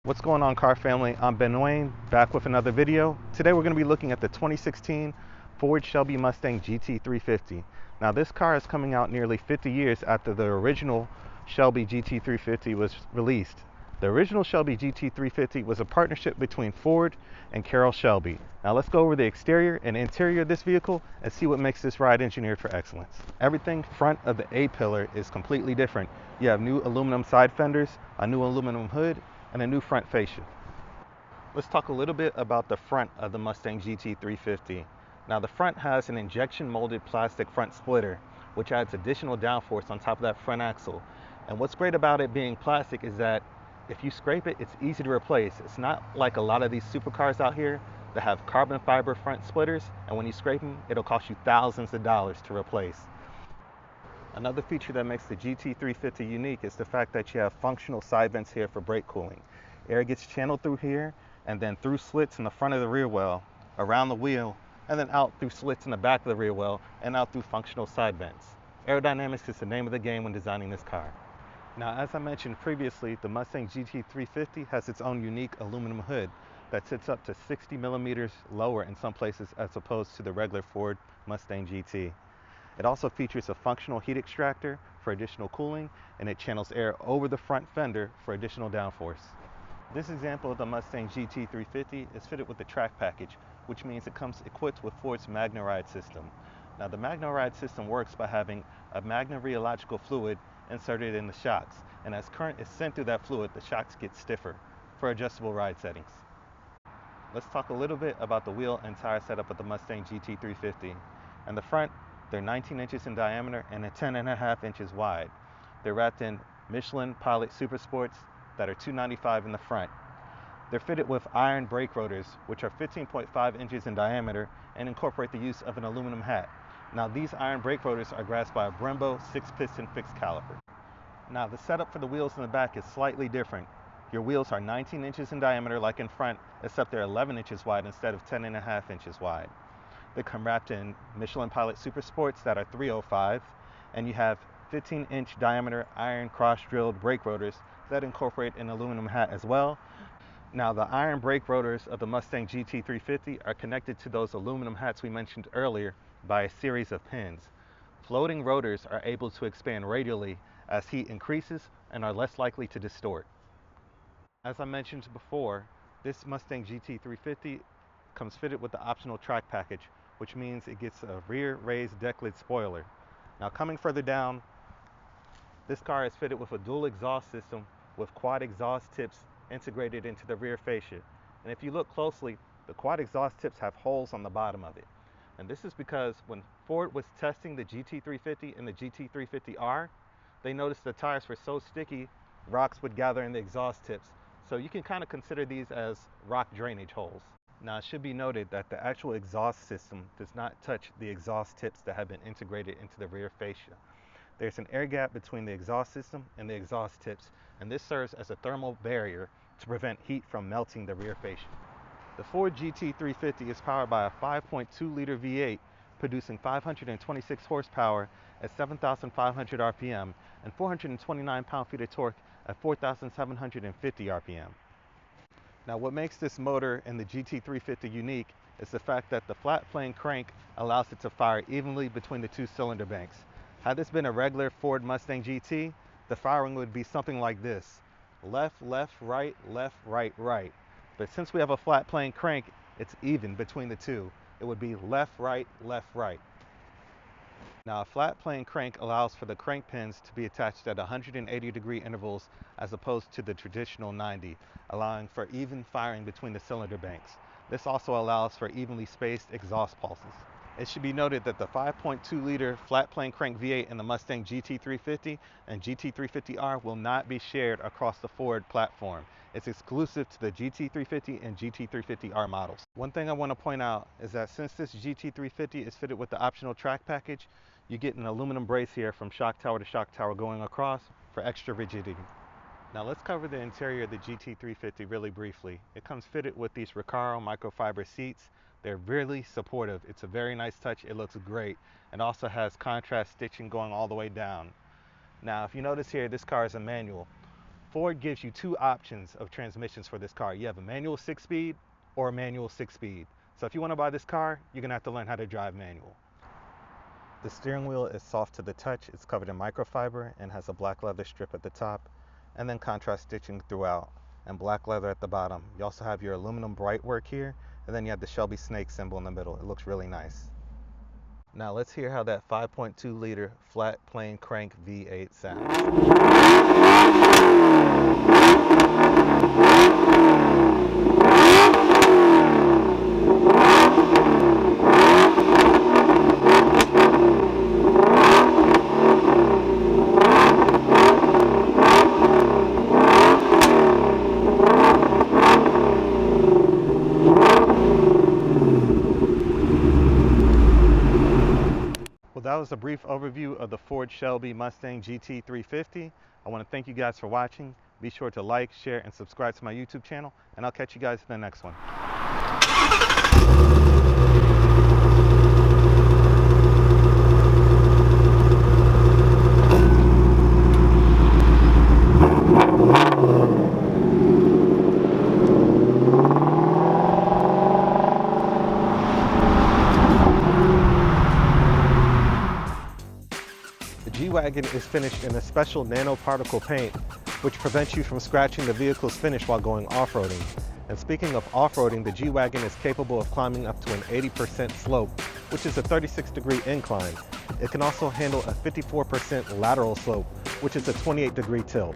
What's going on, car family? I'm Ben Wayne, back with another video. Today we're going to be looking at the 2016 Ford Shelby Mustang GT350. Now this car is coming out nearly 50 years after the original Shelby GT350 was released. The original Shelby GT350 was a partnership between Ford and Carroll Shelby. Now let's go over the exterior and interior of this vehicle and see what makes this ride engineered for excellence. Everything front of the A-pillar is completely different. You have new aluminum side fenders, a new aluminum hood, and a new front fascia. Let's talk a little bit about the front of the Mustang GT350. Now the front has an injection molded plastic front splitter, which adds additional downforce on top of that front axle. And what's great about it being plastic is that if you scrape it, it's easy to replace. It's not like a lot of these supercars out here that have carbon fiber front splitters, and when you scrape them, it'll cost you thousands of dollars to replace. Another feature that makes the GT350 unique is the fact that you have functional side vents here for brake cooling. Air gets channeled through here and then through slits in the front of the rear well, around the wheel, and then out through slits in the back of the rear well and out through functional side vents. Aerodynamics is the name of the game when designing this car. Now, as I mentioned previously, the Mustang GT350 has its own unique aluminum hood that sits up to 60 millimeters lower in some places as opposed to the regular Ford Mustang GT. It also features a functional heat extractor for additional cooling, and it channels air over the front fender for additional downforce. This example of the Mustang GT350 is fitted with the track package, which means it comes equipped with Ford's MagnaRide system. Now the MagnaRide system works by having a magna-rheological fluid inserted in the shocks, and as current is sent through that fluid, the shocks get stiffer for adjustable ride settings. Let's talk a little bit about the wheel and tire setup of the Mustang GT350. In the front, they're 19 inches in diameter and 10.5 inches wide. They're wrapped in Michelin Pilot Super Sports that are $295 in the front. They're fitted with iron brake rotors, which are 15.5 inches in diameter and incorporate the use of an aluminum hat. Now these iron brake rotors are grasped by a Brembo 6-piston fixed caliper. Now the setup for the wheels in the back is slightly different. Your wheels are 19 inches in diameter like in front, except they're 11 inches wide instead of 10.5 inches wide. They come wrapped in Michelin Pilot Super Sports that are $305, and you have 15-inch diameter iron cross-drilled brake rotors that incorporate an aluminum hat as well. Now the iron brake rotors of the Mustang GT350 are connected to those aluminum hats we mentioned earlier by a series of pins. Floating rotors are able to expand radially as heat increases and are less likely to distort. As I mentioned before, this Mustang GT350 comes fitted with the optional track package, which means it gets a rear raised deck lid spoiler. Now coming further down, this car is fitted with a dual exhaust system with quad exhaust tips integrated into the rear fascia. And if you look closely, the quad exhaust tips have holes on the bottom of it. And this is because when Ford was testing the GT350 and the GT350R, they noticed the tires were so sticky, rocks would gather in the exhaust tips. So you can kind of consider these as rock drainage holes. Now it should be noted that the actual exhaust system does not touch the exhaust tips that have been integrated into the rear fascia. There's an air gap between the exhaust system and the exhaust tips, and this serves as a thermal barrier to prevent heat from melting the rear fascia. The Ford GT350 is powered by a 5.2-liter V8 producing 526 horsepower at 7,500 RPM and 429 pound-feet of torque at 4,750 RPM. Now what makes this motor in the GT350 unique is the fact that the flat plane crank allows it to fire evenly between the two cylinder banks. Had this been a regular Ford Mustang GT, the firing would be something like this: left, left, right, right. But since we have a flat plane crank, it's even between the two. It would be left, right, left, right. Now a flat plane crank allows for the crank pins to be attached at 180-degree intervals as opposed to the traditional 90, allowing for even firing between the cylinder banks. This also allows for evenly spaced exhaust pulses. It should be noted that the 5.2-liter flat plane crank V8 in the Mustang GT350 and GT350R will not be shared across the Ford platform. It's exclusive to the GT350 and GT350R models. One thing I want to point out is that since this GT350 is fitted with the optional track package, you get an aluminum brace here from shock tower to shock tower going across for extra rigidity. Now let's cover the interior of the GT350 really briefly. It comes fitted with these Recaro microfiber seats. They're really supportive. It's a very nice touch. It looks great. It also has contrast stitching going all the way down. Now if you notice here, this car is a manual. Ford gives you two options of transmissions for this car. You have a manual 6-speed or a manual 6-speed. So if you want to buy this car, you're going to have to learn how to drive manual. The steering wheel is soft to the touch. It's covered in microfiber and has a black leather strip at the top and then contrast stitching throughout and black leather at the bottom. You also have your aluminum bright work here, and then you have the Shelby snake symbol in the middle. It looks really nice. Now let's hear how that 5.2 liter flat plane crank V8 sounds. Well, that was a brief overview of the Ford Shelby Mustang GT350. I want to thank you guys for watching. Be sure to like, share, and subscribe to my YouTube channel, and I'll catch you guys in the next one. The G-Wagon is finished in a special nanoparticle paint, which prevents you from scratching the vehicle's finish while going off-roading. And speaking of off-roading, the G-Wagon is capable of climbing up to an 80% slope, which is a 36-degree incline. It can also handle a 54% lateral slope, which is a 28-degree tilt.